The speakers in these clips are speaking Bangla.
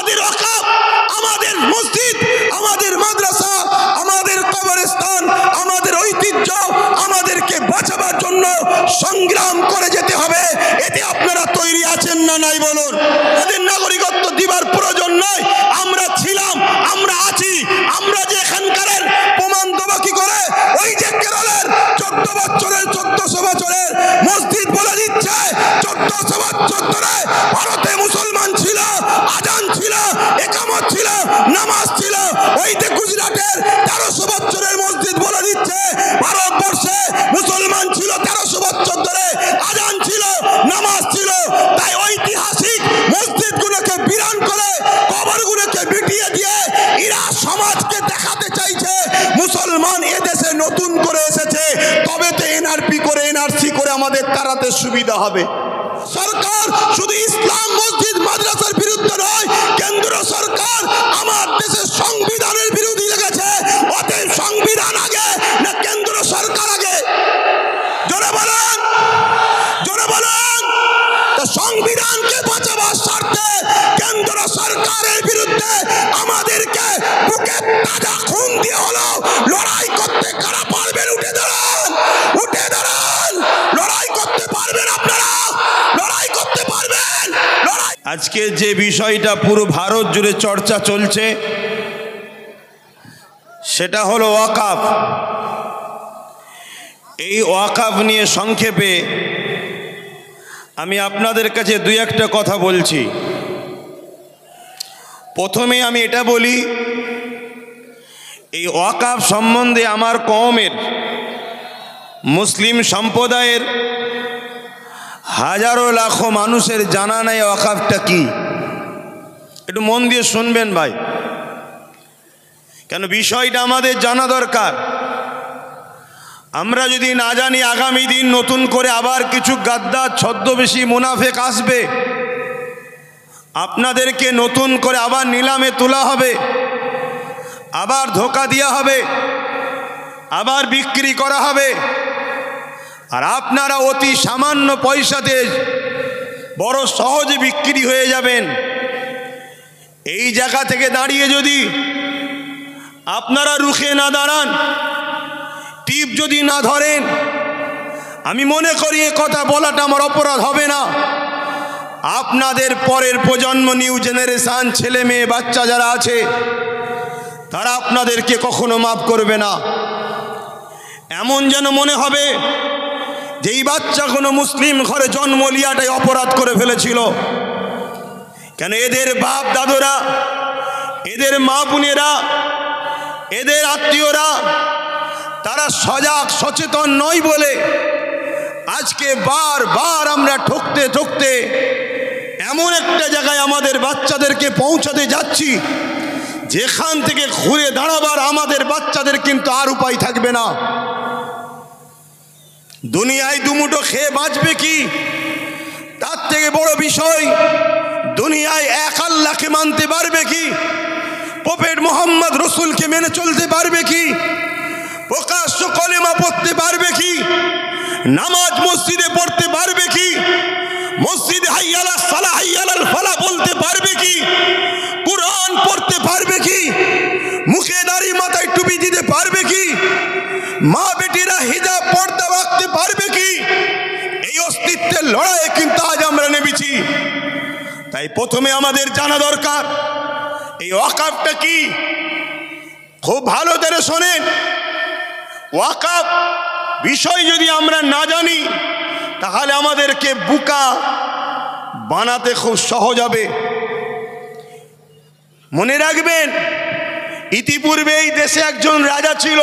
আমাদের ওয়াকফ, আমাদের মসজিদ, আমাদের মাদ্রাসা, আমাদের কবরস্থান, আমাদের ঐতিহ্য আমাদেরকে বাঁচাবার জন্য সংগ্রাম করে যেতে হবে। এতে আপনারা তৈরি আছেন না নাই বলুন? এদের নাগরিকত্ব দিবার প্রয়োজন নয়। আমরা ছিলাম, আমরা আছি। আমরা যে এখানকারের প্রমাণ দেবো কি করে? ওই যে কেরলের 14 বছরের 1400 বছরের মসজিদ বলে দিচ্ছে 1400 বছর ধরে ভারতে মুসলমান ছিল, আজান ছিল, একামত ছিল, নামাজ ছিল। ওই যে গুজরাটের 1300 বছরের মসজিদ বলে দিচ্ছে ভারতবর্ষে মুসলমান ছিল 1300 বছর ধরে, আজান ছিল, নামাজ ছিল। তাই ঐতিহাসিক মসজিদগুলোকে বিরান করে কবরগুলোকে মিটিয়ে দিয়ে এরা সমাজকে দেখাতে চাইছে মুসলমান এদেশে নতুন করে এসেছে, তবে তো এনআরপি করে এনআরসি করে আমাদের তাড়াতে সুবিধা হবে। সরকার শুধু ইসলাম মসজিদ মাদ্রাসার বিরুদ্ধে নয়, কেন্দ্র সরকার আমার দেশের সংবিধানের বিরোধী লেগেছে। অতএব সংবিধান আগে না কেন্দ্র সরকার আগে? জোরে বলেন, জোরে বলেন। তো সংবিধানকে বাঁচাবার স্বার্থে কেন্দ্র সরকারের বিরুদ্ধে আমাদেরকে বুকে তাজা খুন দিয়ে হলো লড়াই করতে কারা পারবেন? উঠে দাঁড়ান, উঠে দাঁড়ান। লড়াই করতে পারবেন আপনারা, লড়াই করতে পারবেন। লড়াই। আজকে যে বিষয়টা পুরো ভারত জুড়ে চর্চা চলছে সেটা হলো ওয়াকফ। এই ওয়াকফ নিয়ে সংক্ষেপে আমি আপনাদের কাছে দুই একটা কথা বলছি। প্রথমে আমি এটা বলি, এই ওয়াকফ সম্বন্ধে আমার কওমের মুসলিম সম্প্রদায়ের হাজারো লাখো মানুষের জানা নাই ওয়াকফটা কি। একটু মন দিয়ে শুনবেন ভাই, কেন বিষয়টা আমাদের জানা দরকার। আমরা যদি না জানি আগামী দিন নতুন করে আবার কিছু গাদ্দার ছদ্মবেশী মুনাফেক আসবে, আপনাদেরকে নতুন করে আবার নিলামে তোলা হবে, আবার ধোঁকা দেওয়া হবে, আবার বিক্রি করা হবে, আর আপনারা অতি সামান্য পয়সাতে বড় সহজে বিক্রি হয়ে যাবেন। এই জায়গা থেকে দাঁড়িয়ে যদি আপনারা রুখে না দাঁড়ান, টিপ যদি না ধরেন, আমি মনে করি এ কথা বলাটা আমার অপরাধ হবে না। আপনাদের পরের প্রজন্ম, নিউ জেনারেশন, ছেলে মেয়ে বাচ্চা যারা আছে, তারা আপনাদেরকে কখনো মাফ করবে না। এমন যেন মনে হবে যে এই বাচ্চা কোনো মুসলিম ঘরে জন্ম লিয়াটাই অপরাধ করে ফেলেছিল। কেন এদের বাপ দাদুরা, এদের মা বোনেরা, এদের আত্মীয়রা তারা সজাগ সচেতন নয় বলে আজকে বারবার আমরা ঠকতে ঠকতে এমন একটা জায়গায় আমাদের বাচ্চাদেরকে পৌঁছাতে যাচ্ছি যেখান থেকে ঘুরে দাঁড়াবার আমাদের বাচ্চাদের কিন্তু আর উপায় থাকবে না। দুনিয়ায় দুমুঠো খেয়ে বাঁচবে কি, তার থেকে বড় বিষয় দুনিয়ায় এক আল্লাহকে মানতে পারবে কি, প্রফেট মুহাম্মদ রসুলকে মেনে চলতে পারবে কি, প্রকাশ্য কলেমা পড়তে পারবে কি, নামাজ মসজিদে পড়তে পারবে কি, মসজিদে হাইয়া আলাস সালাহ হাইয়া আলাল ফালাহ বলতে পারবে কি, কুরআন পড়তে পারবে কি, মুখে দাড়ি মাথায় টুপি দিতে পারবে কি, মা বেটিরা হিজাব পর্দা রাখতে পারবে কি? এই অস্তিত্বের লড়াইয়ে কিন্তু আজ আমরা নেমেছি। তাই প্রথমে আমাদের জানা দরকার এই ওয়াকফটা কি। খুব ভালো করে শোনেন, ওয়াকফ বিষয় যদি আমরা না জানি তাহলে আমাদেরকে বোকা বানাতে খুব সহজ হবে। মনে রাখবেন, ইতিপূর্বে এই দেশে একজন রাজা ছিল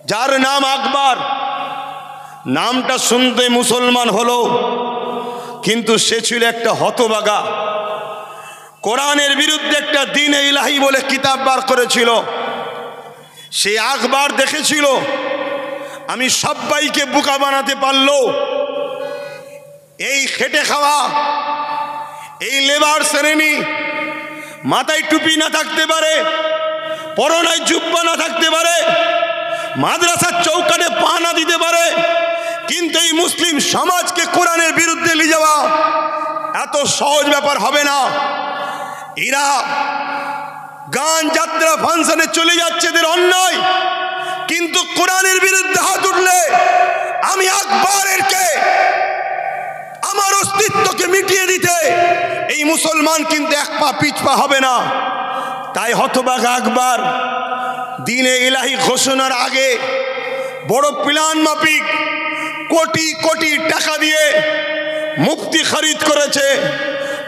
যার নাম আকবর। নামটা শুনতে মুসলমান হলো, কিন্তু সে ছিল একটা হতভাগা। কোরআনের বিরুদ্ধে একটা দ্বীন ইলাহি বলে কিতাব বার করেছিল। সে আকবর দেখেছিল আমি সবাইকে বোকা বানাতে পারলো। এই খেটে খাওয়া, এই লেবার শ্রেণী, মাথায় টুপি না থাকতে পারে, পরনায় জুব্বা না থাকতে পারে, মাদ্রাসার চৌকাঠে পা না দিতে পারে, কিন্তু এই মুসলিম সমাজকে কোরআনের বিরুদ্ধে নিয়ে যাওয়া এত সহজ ব্যাপার হবে না। এরা গান যাত্রা ফাংশনে চলে যাচ্ছে, এদের অন্যায়। কিন্তু কোরআনের বিরুদ্ধে হাত উঠলে আমি আকবরেরকে আমার অস্তিত্বকে মিটিয়ে দিতে এই মুসলমান কিন্তু এক পা পিছপা হবে না। তাই হতভাগা আকবর দ্বীনে ইলাহি ঘোষণার আগে বড় প্ল্যান মাফিক কোটি কোটি টাকা দিয়ে মুফতি খরিদ করেছে,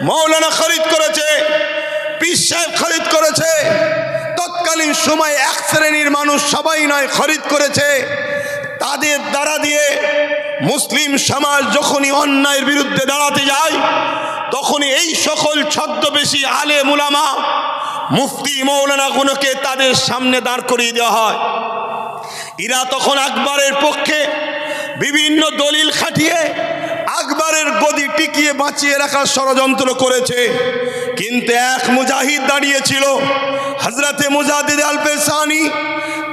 মৌলানা খরিদ করেছে, পীর সাহেব খরিদ করেছে। তৎকালীন সময়ে এক শ্রেণীর মানুষ, সবাই নয়, খরিদ করেছে। তাদের দ্বারা দিয়ে মুসলিম সমাজ যখনই অন্যায়ের বিরুদ্ধে দাঁড়াতে যায়, তখনই এই সকল ছদ্মবেশী আলেম উলামা মুফতি মৌলানাগুলোকে তাদের সামনে দাঁড় করিয়ে দেওয়া হয়। এরা তখন আকবরের পক্ষে বিভিন্ন দলিল খাটিয়ে আকবরের গদি টিকিয়ে বাঁচিয়ে রাখার ষড়যন্ত্র করেছে। কিন্তু এক মুজাহিদ দাঁড়িয়েছিল, হযরতে মুজাদ্দিদ আল-পেশানি।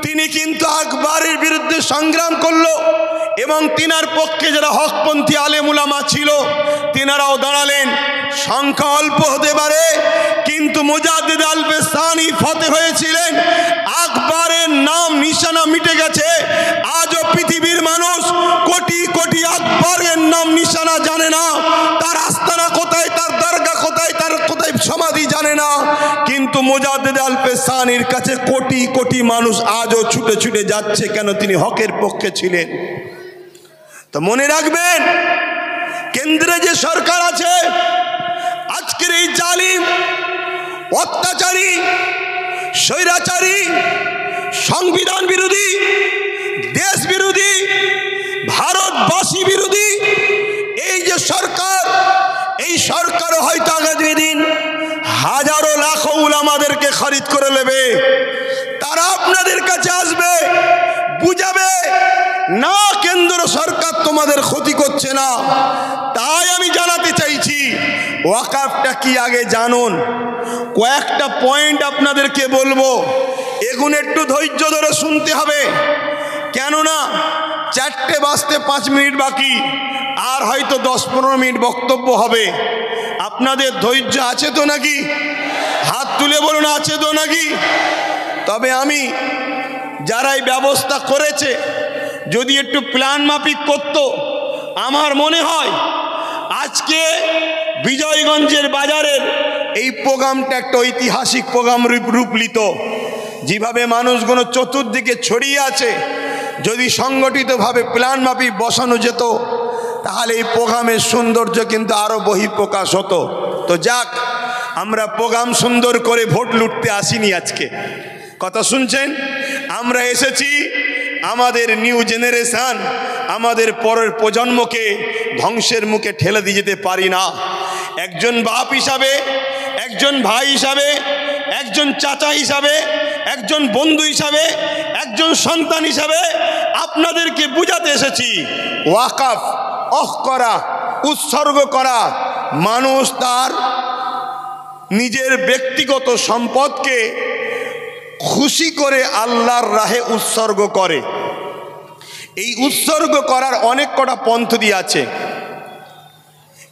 তিনি কিন্তু আকবরের বিরুদ্ধে সংগ্রাম করলো এবং তিনার পক্ষে যারা হকপন্থী আলেম উলামা ছিল তিনারাও দাঁড়ালেন। সংখ্যা অল্প হতে পারে, কিন্তু মুজাদ্দিদ আল-পেশানি ফতে হয়েছিলেন। আকবরের নাম নিশানা মিটে গেছে। আজও পৃথিবীর মানুষ কোটি কোটি আকবরের নাম নিশানা জানে না, তার আস্তানা কোথায়, তার দরগা কোথায়, তার কোথায় সমাধি জানে না। কিন্তু মুজাদ্দিদ আল-পেশানির কাছে কোটি কোটি মানুষ আজও ছুটে ছুটে যাচ্ছে। কেন? তিনি হকের পক্ষে ছিলেন। তো মনে রাখবেন, কেন্দ্রে যে সরকার আছে, আজকের এই জালিম, অত্যাচারী, স্বৈরাচারী, সংবিধান বিরোধী, দেশ বিরোধী, ভারতবাসী বিরোধী এই যে সরকার, এই সরকার হয়তো আগামী দিন হাজারো লাখো উলামাদেরকে খরিদ করে নেবে। তারা আপনাদের কাছে আসবে, বুঝাবে না কেন্দ্র সরকার তোমাদের ক্ষতি করছে না। তাই আমি জানাতে চাইছি, ওয়াকাফটা কি আগে জানুন। কয়েকটা পয়েন্ট আপনাদেরকে বলবো, এগুলো একটু ধৈর্য ধরে শুনতে হবে। কেননা 4টে বাজতে 5 মিনিট বাকি, আর হয়তো 10-15 মিনিট বক্তব্য হবে। আপনাদের ধৈর্য আছে তো নাকি? হাত তুলে বলুন, আছে তো নাকি? তবে আমি যারা এই ব্যবস্থা করেছে, যদি একটু প্ল্যান মাফিক করত, আমার মনে হয় আজকে বিজয়গঞ্জের বাজারের এই প্রোগ্রামটা একটা ঐতিহাসিক প্রোগ্রাম রূপ নিত। যেভাবে মানুষগুলো চতুর্দিকে ছড়িয়ে আছে, যদি সংগঠিতভাবে প্ল্যান মাফিক বসানো যেত, তাহলে এই প্রোগ্রামের সৌন্দর্য কিন্তু আরও বহিঃপ্রকাশ হতো। তো যাক, আমরা প্রোগ্রাম সুন্দর করে ভোট লুটতে আসিনি আজকে। কথা শুনছেন? আমরা এসেছি আমাদের নিউ জেনারেশন, আমাদের পরের প্রজন্মকে ধ্বংসের মুখে ঠেলে দিয়ে যেতে পারি না। একজন বাপ হিসাবে, একজন ভাই হিসাবে, একজন চাচা হিসাবে, একজন বন্ধু হিসাবে, একজন সন্তান হিসাবে আপনাদেরকে বুঝাতে এসেছি, ওয়াকাফ অফ করা, উৎসর্গ করা, মানুষ তার নিজের ব্যক্তিগত সম্পদকে খুশি করে আল্লাহর রাহে উৎসর্গ করে। এই উৎসর্গ করার অনেক কটা পদ্ধতি আছে।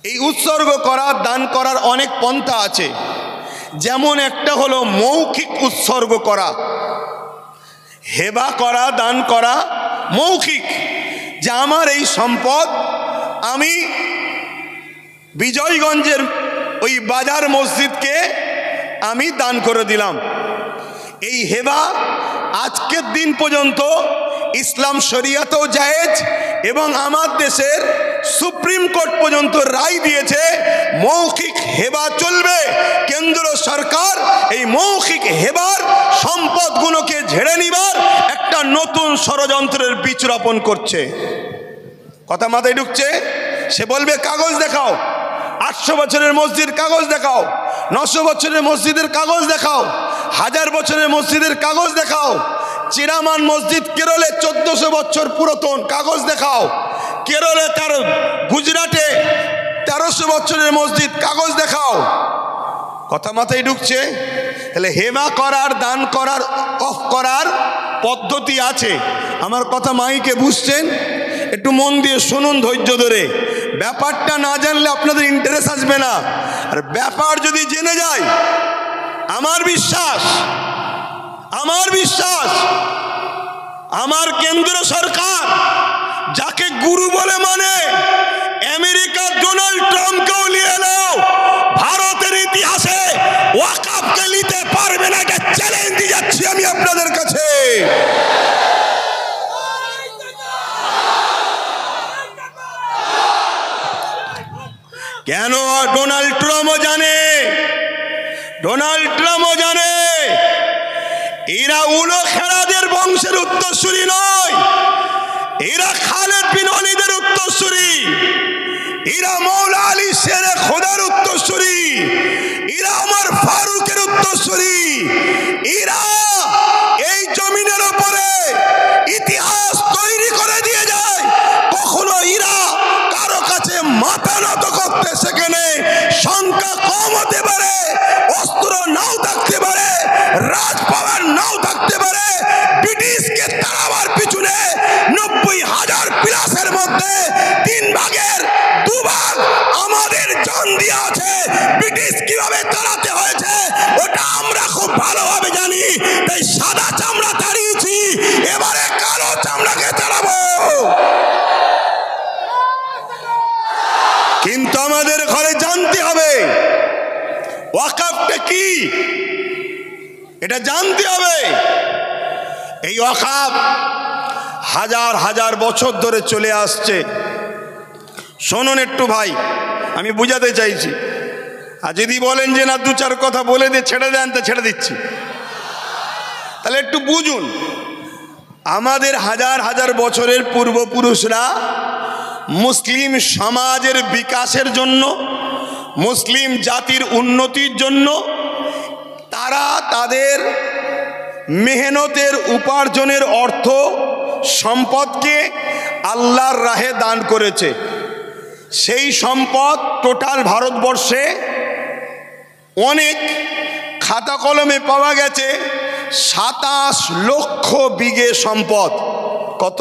এই উৎসর্গ করা, দান করার অনেক পন্থা আছে। যেমন একটা হলো মৌখিক উৎসর্গ করা, হেবা করা, দান করা মৌখিক, যে আমার এই সম্পদ আমি বিজয়গঞ্জের ওই বাজার মসজিদকে আমি দান করে দিলাম। এই হেবা আজকের দিন পর্যন্ত ইসলাম শরিয়াতেও জায়েজ এবং আমার দেশের সুপ্রিম কোর্ট পর্যন্ত রায় দিয়েছে মৌখিক হেবা চলবে। কেন্দ্র সরকার এই মৌখিক হেবার সম্পদগুলোকে ঝেড়ে নিবার একটা নতুন ষড়যন্ত্রের বীজ রোপণ করছে। কথা মাথায় ঢুকছে? সে বলবে কাগজ দেখাও, 800 বছরের মসজিদ কাগজ দেখাও, 900 বছরের মসজিদের কাগজ দেখাও, 1000 বছরের মসজিদের কাগজ দেখাও। চিরামান মসজিদ কেরলে 1400 বছর পুরাতন, কাগজ দেখাও। কেরলে গুজরাটে 1300 বছরের মসজিদ, কাগজ দেখাও। কথা মাথায় ঢুকছে? তাহলে হেবা করার, দান করার, অফ করার পদ্ধতি আছে। আমার কথা মাইকে বুঝছেন? একটু মন দিয়ে শুনুন ধৈর্য ধরে। ব্যাপারটা না জানলে আপনাদের ইন্টারেস্ট আসবে না। আর ব্যাপার যদি জেনে যায় আমার বিশ্বাস আমার কেন্দ্র সরকার যাকে গুরু বলে মানে আমেরিকার ডোনাল্ড ট্রাম্পকেও নিয়ে এলো, ভারতের ইতিহাসে ওয়াকফকে নিতে পারবে না, এটা চ্যালেঞ্জ দিয়ে যাচ্ছি আমি আপনাদের কাছে। কেন? ডোনাল্ড ট্রাম্পও জানে এরা উলো খেরাদের বংশের উত্তরসূরি নয়, এরা খালেদ বিন ওয়ালিদের উত্তরসূরি, এরা মৌলা আলী শেরে খোদার উত্তরসূরি, এরা আমার ফারুকের উত্তরসূরি, এরা এই জমিনের উপরে ইতিহাস তৈরি করে দিয়ে যায়। কখনো এরা কারো কাছে মাথা নত করতে সেখানে সংখ্যা কম হতে পারে, অস্ত্র নাও থাকতে পারে, রাজ পাওয়ার নাও থাকতে পারে, ব্রিটিশকে তাড়াবার পিছনে 90,000 প্লাসের মধ্যে 3 ভাগের 2 ভাগ আমাদের জান দিয়ে আছে। ব্রিটিশ কিভাবে তাড়াতে হয়েছে ওটা আমরা খুব ভালোভাবে জানি, তাই সাদা চামড়া তাড়িয়েছি, এবারে কালো চামড়াকে তাড়াবো। কিন্তু আমাদের ঘরে জানতে হবে ওয়াকফটা কি, এটা জানতে হবে। এই ওয়াকফ হাজার হাজার বছর ধরে চলে আসছে। শুনুন একটু ভাই, আমি বুঝাতে চাইছি, আর যদি বলেন যে না 2-4 কথা বলে দিয়ে ছেড়ে দেন তো ছেড়ে দিচ্ছি, তাহলে একটু বুঝুন। আমাদের হাজার হাজার বছরের পূর্বপুরুষরা মুসলিম সমাজের বিকাশের জন্য, মুসলিম জাতির উন্নতির জন্য তারা তাদের মেহনতের উপার্জনের অর্থ সম্পদকে আল্লাহর রাহে দান করেছে। সেই সম্পদ টোটাল ভারতবর্ষে অনেক খাতা কলমে পাওয়া গেছে 27 লক্ষ বিঘে সম্পদ। কত?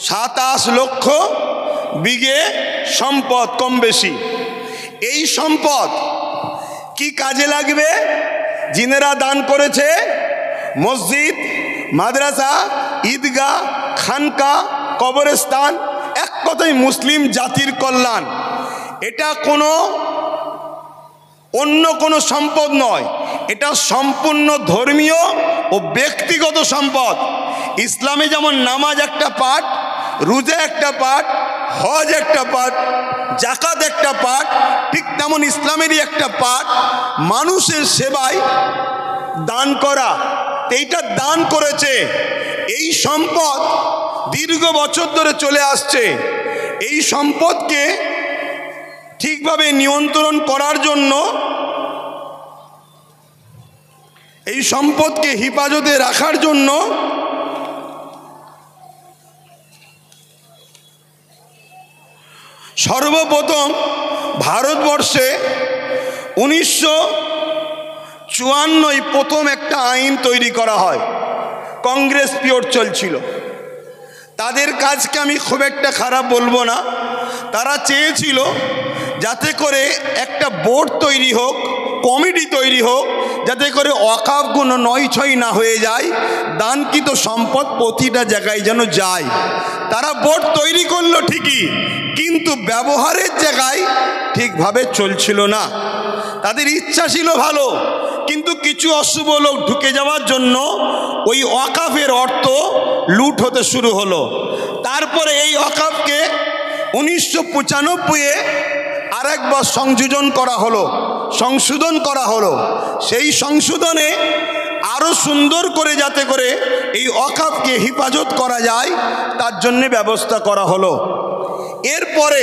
27 লক্ষ বিঘে সম্পদ, কম বেশি। এই সম্পদ কি কাজে লাগবে? জিনেরা দান করেছে মসজিদ, মাদ্রাসা, ঈদগাহ, খানকা, কবরস্থান, এক কথায় মুসলিম জাতির কল্যাণ। এটা অন্য কোনো সম্পদ নয়, এটা সম্পূর্ণ ধর্মীয় ও ব্যক্তিগত সম্পদ। ইসলামে যেমন নামাজ একটা পার্ট, রোজা একটা পার্ট, হজ একটা পার্ট, যাকাত একটা পার্ট, ঠিক তেমন ইসলামেরই একটা পার্ট মানুষের সেবায় দান করা। এইটা দান করেছে। এই সম্পদ দীর্ঘ বছর ধরে চলে আসছে। এই সম্পদকে ঠিকভাবে নিয়ন্ত্রণ করার জন্য, এই সম্পদকে হেফাজতে রাখার জন্য সর্বপ্রথম ভারতবর্ষে 1954 প্রথম একটা আইন তৈরি করা হয়। কংগ্রেস পিরিয়ড চলছিল। তাদের কাজকে আমি খুব একটা খারাপ বলবো না। তারা চেয়েছিল যাতে করে একটা বোর্ড তৈরি হোক, কমিটি তৈরি হোক, যাতে করে ওয়াকফগুলো নয়-ছয় না হয়ে যায়, দানকৃত সম্পদ প্রতিটা জায়গায় যেন যায়। তারা বোর্ড তৈরি করলো ঠিকই, কিন্তু ব্যবহারের জায়গায় ঠিকভাবে চলছিল না। তাদের ইচ্ছা ছিল ভালো, কিন্তু কিছু অশুভ লোক ঢুকে যাওয়ার জন্য ওই ওয়াকফের অর্থ লুট হতে শুরু হলো। তারপরে এই ওয়াকফকে 1995-এ আরেকবার সংশোধন করা হলো। সেই সংশোধনে আরও সুন্দর করে যাতে করে এই ওয়াকফকে হেফাজত করা যায় তার জন্য ব্যবস্থা করা হলো। এরপরে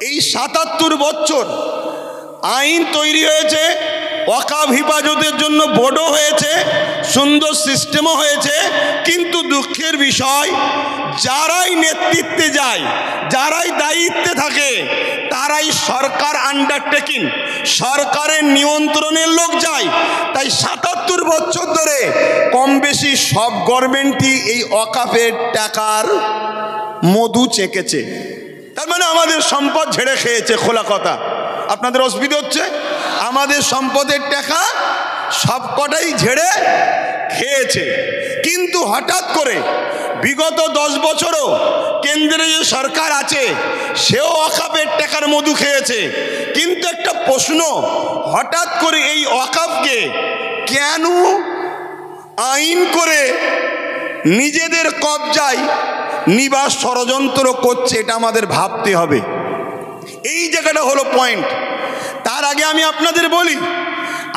এই 77 বছর আইন তৈরি হয়েছে, ওয়াকফ হেফাজতের জন্য বোর্ডও হয়েছে, সুন্দর সিস্টেমও হয়েছে, কিন্তু দুঃখের বিষয় যারাই নেতৃত্বে যায়, যারাই দায়িত্বে থাকে, তারাই সরকার আন্ডারটেকিং, সরকারের নিয়ন্ত্রণের লোক যায়। তাই 77 বছর ধরে কম বেশি সব গভর্নমেন্টই এই ওয়াকফের টাকার মধু চেকেছে। তার মানে আমাদের সম্পদ ঝেড়ে খেয়েছে। খোলা কথা, আপনাদের অসুবিধা হচ্ছে? আমাদের আমাদের সম্পদের টাকা সবকটাই ঝেড়ে খেয়েছে। কিন্তু হঠাৎ করে বিগত 10 বছরও কেন্দ্রে যে সরকার আছে সেও ওয়াকাফের টাকার মধু খেয়েছে। কিন্তু একটা প্রশ্ন, হঠাৎ করে এই ওয়াকাফকে কেন আইন করে নিজেদের কবজায় নিবাস ষড়যন্ত্র করছে, এটা আমাদের ভাবতে হবে। এই জায়গাটা হলো পয়েন্ট। তার আগে আমি আপনাদের বলি,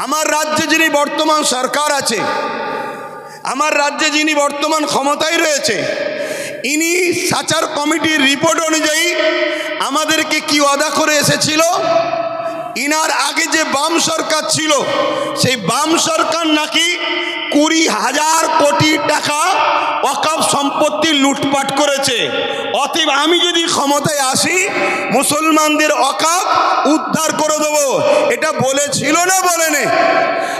আমার রাজ্যে যিনি বর্তমান সরকার আছে, আমার রাজ্যে যিনি বর্তমান ক্ষমতায় রয়েছে, ইনি সাচার কমিটির রিপোর্ট অনুযায়ী আমাদেরকে কি ওয়াদা করে এসেছিল, ইনার আগে যে বাম সরকার ছিল সেই বাম সরকার নাকি 20,000 কোটি টাকা ওয়াকফ সম্পত্তি লুটপাট করেছে। অতএব আমি যদি ক্ষমতায় আসি মুসলমানদের ওয়াকফ উদ্ধার করে দেব। এটা বলেছিল না বলেনি?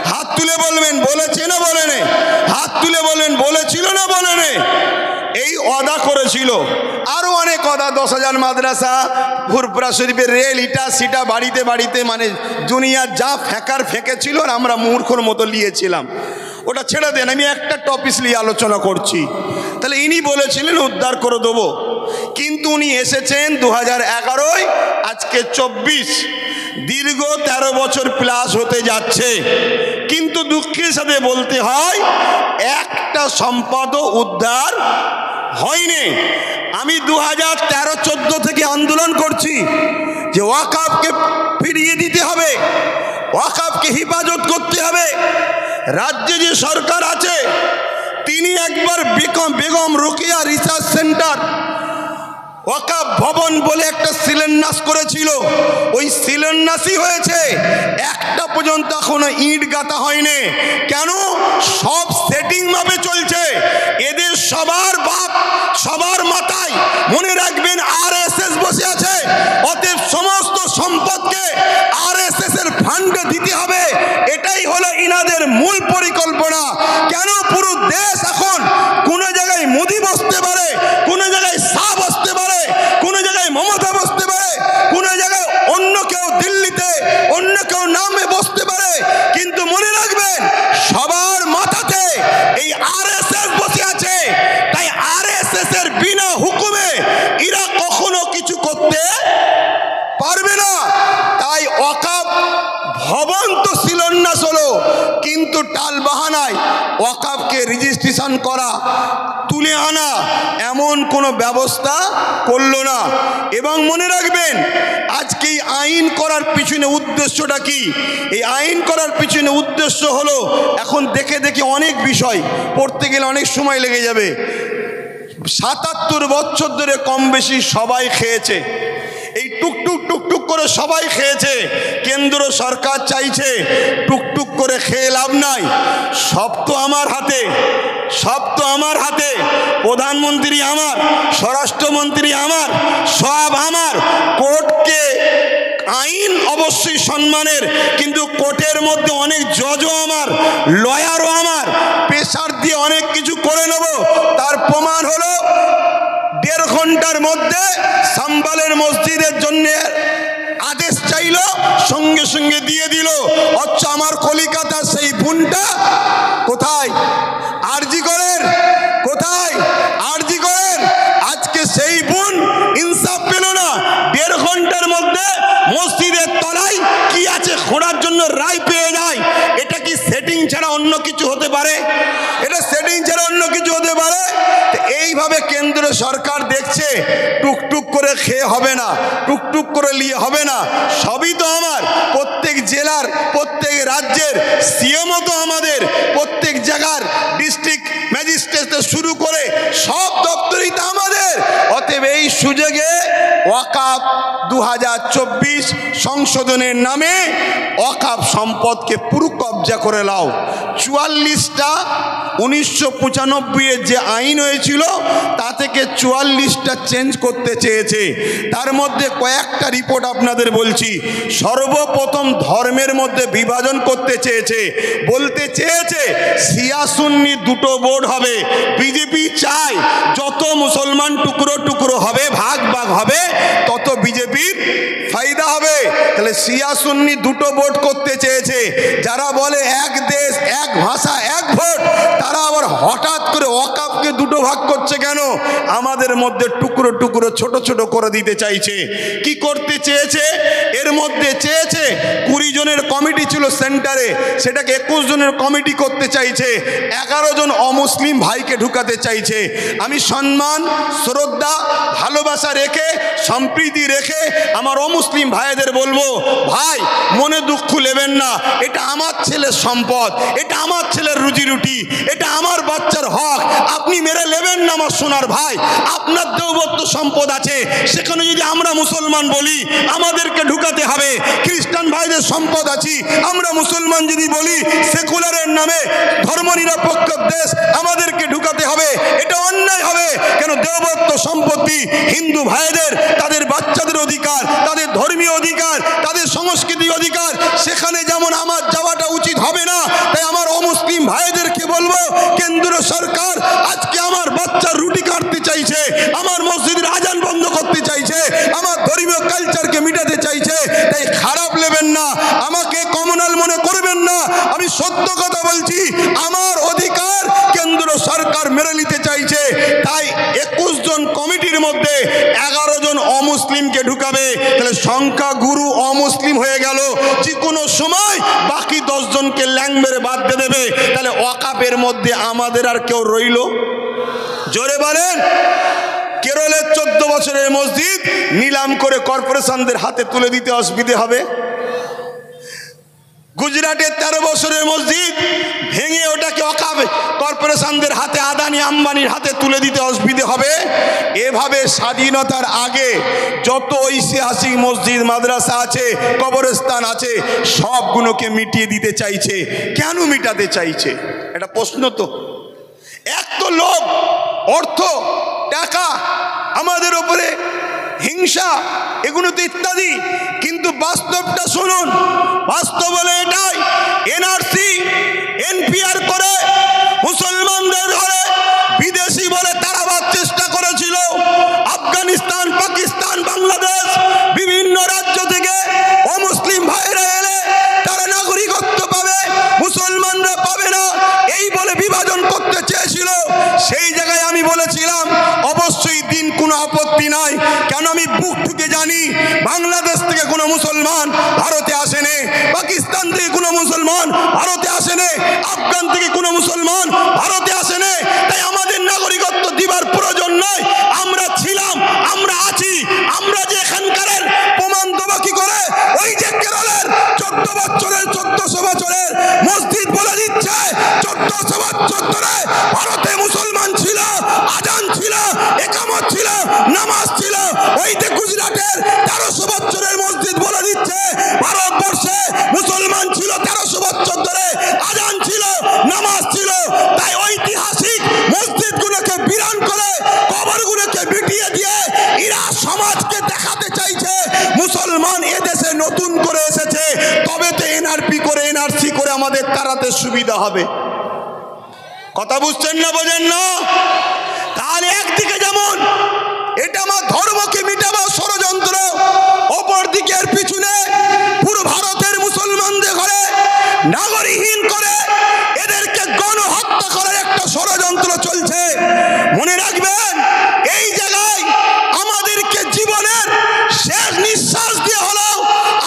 হাত তুলে বলবেন বলেছে না বলেনি? হাত তুলে বলবেন বলেছিল না বলেনি? এই ওয়াদা করেছিল। আরো অনেক ওয়াদা, 10,000 মাদ্রাসা, ফুরফুরা শরীফের রেল, ইটা সিটা বাড়িতে বাড়িতে, মানে দুনিয়া যা ফেঁকার ফেঁকেছিল আর আমরা মূর্খর মতো নিয়েছিলাম। ওটা ছেড়ে দেন, আমি একটা টপিক নিয়ে আলোচনা করছি। তাহলে ইনি বলেছিলেন উদ্ধার করে দেবো, কিন্তু উনি এসেছেন 2011, আজকে 24, দীর্ঘ 13 বছর প্লাস হতে যাচ্ছে। কিন্তু দুঃখের সাথে বলতে হয় একটা সম্পদও উদ্ধার হয়নি। আমি 2013-14 থেকে আন্দোলন করছি যে ওয়াকফকে ফিরিয়ে দিতে হবে, ওয়াকফকে হেফাজত করতে হবে। রাজ্যে যে সরকার আছে তিনি একবার বেগম রোকেয়া রিসার্চ সেন্টার ওয়াকফ ভবন বলে একটা শিলান্যাস করেছিল, ওই শিলান্যাসই হয়েছে, একটা পর্যন্ত এখনো ইট গাঁথা হয়নি। কেন? সব সেটিং ভাবে চলছে। এদের সবার বাপ, সবার মাথায় মনে রাখবেন RSS বসে আছে। অতএব সমস্ত সম্পদকে RSS এর ফান্ডে দিতে হবে, এটাই হলো ইনাদের মূল পরিকল্পনা। কেন? পুরো দেশ এখন কোন জায়গায় মোদি বসতে পারে, কোন জায়গায় শাহ বসতে পারে, কোন জায়গায় মমতা বসতে পারে, কোন জায়গায় অন্য কেউ দিল্লিতে অন্য কেউ নামে বসতে পারে। কিন্তু মনে রাখবেন সবার মাথাতে এই RSS বসে আছে। তাই RSS এর বিনা হুকুমে এরা কখনো কিছু করতে পারবে না। তাই ওয়াকফ ভবন তো শিলান্যাস হলো, কিন্তু টাল বাহানায় ওয়াকফকে রেজিস্ট্রেশন করা, তুলে আনা এমন কোনো ব্যবস্থা করলো না। এবং মনে রাখবেন আজকে এই আইন করার পিছনে উদ্দেশ্যটা কি? এই আইন করার পিছনে উদ্দেশ্য হলো, এখন দেখে দেখে অনেক বিষয় পড়তে গেলে অনেক সময় লেগে যাবে। 77 বছর ধরে কম বেশি সবাই খেয়েছে, এই টুকটুক টুকটুক করে সবাই খেয়েছে। কেন্দ্র সরকার চাইছে টুকটুক করে খেয়ে লাভ নাই, সব তো আমার হাতে, সব তো আমার হাতে। প্রধানমন্ত্রী আমার, স্বরাষ্ট্রমন্ত্রী আমার, সব আমার। কোর্টকে আইন অবশ্যই সম্মানের, কিন্তু কোর্টের মধ্যে অনেক জজও আমার, লয়ারও আমার। প্রেসার দিয়ে অনেক কিছু করে নেব। তার প্রমাণ হলো 1.5 ঘন্টার মধ্যে সাম্বালের মসজিদের জন্য আদেশ চাইল, সঙ্গে সঙ্গে দিয়ে দিল। অথচ আমার কলিকাতা সেই বোনটা কোথায়? আরজি করেন কোথায়? আরজি করেন। আজকে সেই বোন ইনসাফ পেল না। 1.5 ঘন্টার মধ্যে মসজিদের তলায় কি আছে খোঁড়ার জন্য রায় পেয়ে যায়। এটা কি সেটিং ছাড়া অন্য কিছু হতে পারে? এটা সেটিং ছাড়া অন্য কিছু হতে পারে? এইভাবে কেন্দ্র সরকার দেখছে টুকটুক করে খেয়ে হবে না, টুকটুক করে নিয়ে হবে না। সবই তো আমার, প্রত্যেক জেলার, প্রত্যেক রাজ্যের সিএমও তো আমাদের, প্রত্যেক জায়গার ডিস্ট্রিক্ট ম্যাজিস্ট্রেট শুরু করে সব দপ্তরই তো আমাদের। অতএব এই সুযোগে ওয়াকফ 2024 সংশোধনের নামে ওয়াকফ সম্পদকে পুরো কবজা করে নাও। 44টা 1995 যে আইন হয়েছিল তা থেকে 44টা চেঞ্জ করতে চেয়েছে। তার মধ্যে কয়েকটা রিপোর্ট আপনাদের বলছি। সর্বপ্রথম ধর্মের মধ্যে বিভাজন করতে চেয়েছে, বলতে চেয়েছে শিয়া সুন্নি দুটো বোর্ড হবে। বিজেপি চায় যত মুসলমান টুকরো টুকরো হবে, ভাগ ভাগ হবে, তত বিজেপির ফায়দা হবে। তাহলে শিয়া সুন্নি দুটো ভোট করতে চেয়েছে। যারা বলে এক দেশ এক ভাষা এক ভোট, তারা আবার হঠাৎ করে ওয়াকফকে দুটো ভাগ করছে কেন? আমাদের মধ্যে টুকরো টুকরো ছোট ছোট করে দিতে চাইছে। কি করতে চেয়েছে? এর মধ্যে চেয়েছে 20 জনের কমিটি ছিল সেন্টারে, সেটাকে 21 জনের কমিটি করতে চাইছে। 11 জন অমুসলিম ভাইকে ঢুকাতে চাইছে। আমি সম্মান, শ্রদ্ধা, ভালোবাসা রেখে, সম্প্রীতি রেখে আমার অমুসলিম ভাইদের বলবো, ভাই মনে দুঃখ নেবেন না, এটা আমার ছেলের সম্পদ, এটা আমার ছেলের রুজি রুটি, এটা আমার বাচ্চার হক, আপনি মেরে নেবেন না আমার সোনার ভাই। আপনার দেওবত্ত সম্পদ আছে, সেখানে যদি আমরা মুসলমান বলি আমাদেরকে ঢুকাতে হবে। খ্রিস্টান ভাইদের সম্পদ আছে, আমরা মুসলমান যদি বলি সেকুলারের নামে ধর্মনিরপেক্ষ দেশ আমাদেরকে ঢুকাতে হবে, এটা অন্যায় হবে। কেন? দেওবত্ত সম্পত্তি হিন্দু ভাইদের, তাদের বাচ্চাদের অধিকার, তাদের ধর্মীয় অধিকার, তাদের সংস্কৃতি অধিকার, সেখানে যেমন আমার যাওয়াটা উচিত হবে না। তাই আমার অমুসলিম ভাইদেরকে বলবো, কেন্দ্র সরকার আজকে আমার বাচ্চার রুটি কাটতে চাইছে, আমার মসজিদের আজান বন্ধ করতে চাইছে, আমার ধর্মীয় কালচারকে মিটাতে চাইছে। তাই খারাপ নেবেন না, আমাকে কমনাল মনে করবেন না, আমি সত্য কথা বলছি। আমার অধিকার কেন্দ্র সরকার মেরে নিতে চাইছে। তাই 21 জন কমিটির মধ্যে 11 জন অমুসলিমকে ঢুকাবে। তাহলে সংখ্যা গুরু অমুসলিম হয়ে গেল। যে কোনো সময় বাকি 10 জনকে ল্যাং মেরে বাদ দিয়ে দেবে। তাহলে ওয়াকফের মধ্যে আমাদের আর কেউ রইল? জোরে বলেন। কেরলের 14 বছরের মসজিদ নিলাম করে কর্পোরেশনদের হাতে তুলে দিতে অসুবিধে হবে। গুজরাটের 13 বছরের মসজিদ ভেঙে ওটাকে ওয়াকফ কর্পোরেশনদের হাতে, আদানি আম্বানির হাতে তুলে দিতে অসুবিধে হবে। এভাবে স্বাধীনতার আগে যত ঐতিহাসিক মসজিদ, মাদ্রাসা আছে, কবরস্থান আছে, সবগুলোকে মিটিয়ে দিতে চাইছে। কেন মিটাতে চাইছে? এটা প্রশ্ন তো। এক তো লোভ, অর্থ, টাকা, আমাদের উপরে হিংসা, এগুলো তো ইত্যাদি। কিন্তু বাস্তবটা শুনুন, বাস্তব বলে এটাই। এনআরসি এনপিআর করে মুসলমানদের ধরে বিদেশি বলে তাড়াবার চেষ্টা করেছিল। আফগানিস্তান, পাকিস্তান, বাংলাদেশ, বিভিন্ন রাজ্য থেকে অমুসলিম ভাইরা এলে তারা নাগরিকত্ব পাবে, মুসলমানরা পাবে না, এই বলে বিভাজন করতে চেয়েছিল। সেই জায়গায় আমি বলেছিলাম অবশ্যই দিন কোনো আপত্তি নাই। কেন? আমি বুক ঠুকে জানি বাংলাদেশ থেকে কোনো মুসলমান ভারতে আসেনি, পাকিস্তান থেকে কোনো মুসলমান ভারতে আসেনি, আফগান থেকে কোনো মুসলমান ভারতে আসেনি। তাই আমাদের নাগরিকত্ব দিবার প্রয়োজন নয়। আমরা ছিলাম, আমরা আছি, আমরা যে এখানকার প্রমাণ দেবো কি করে? ওই যে কেরলের 1400 বছরের মসজিদ বলে দিচ্ছে 1400 বছর ধরে ভারতে মুসলমান ছিল, আজান ছিল, একামত ছিল, নামাজ ছিল। ওই যে গুজরাটের 1300 বছরের মসজিদ বলে দিচ্ছে ভারতবর্ষে মুসলমান ছিল 1300 বছর ধরে, আজান ছিল, নামাজ ছিল। তাই ঐতিহাসিক মসজিদগুলোকে বিরান করে, কবরগুলোকে মিটিয়ে দিয়ে এরা সমাজকে দেখাতে চাইছে মুসলমান এদেশে নতুন করে এসেছে, তবে তো এনআরপি করে, এনআরসি করে আমাদের তাড়াতে সুবিধা হবে। কথা বুঝছেন না, বোঝেন না? তাহলে একদিকে যেমন এটা আমার ধর্মকে মিটাবার ষড়যন্ত্র, অপর দিকে এর পিছনে পুরো ভারতের মুসলমানদের ঘরে নাগরিকহীন করে এদেরকে গণহত্যা করার একটা ষড়যন্ত্র চলছে। মনে রাখবেন, এই জায়গায় আমাদেরকে জীবনের শেষ নিঃশ্বাস দিয়ে হলো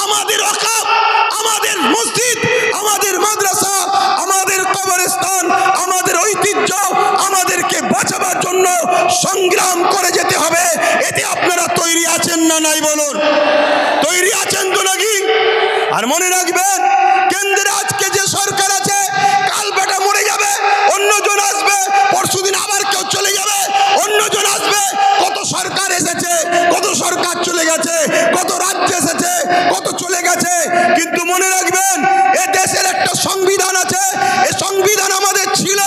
আমাদের ওয়াকফ, আমাদের মসজিদ, আমাদের মাদ্রাসা, আমাদের কবরস্থান, আমাদের ঐতিহ্য আমাদেরকে বাঁচাবার জন্য সংগ্রাম করে যেতে হবে। এতে আপনারা তৈরি আছেন না নাই বলুন? তৈরি আছেন তো নাকি? আর মনে রাখবেন, কেন্দ্রে আজকে যে সরকার আছে, কাল বেটা মরে যাবে, অন্যজন আসবে, পরশুদিন আবার কেউ চলে যাবে, অন্যজন আসবে। কত সরকার এসেছে, কত সরকার চলে গেছে, কত রাজ্য এসেছে, কত চলে গেছে। কিন্তু মনে রাখবেন, এ দেশের একটা সংবিধান আছে, এই সংবিধান আমাদের ছিল,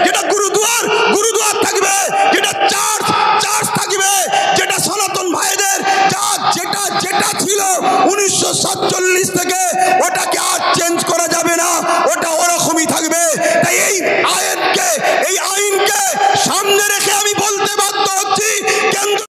যেটা গুরুদুয়ার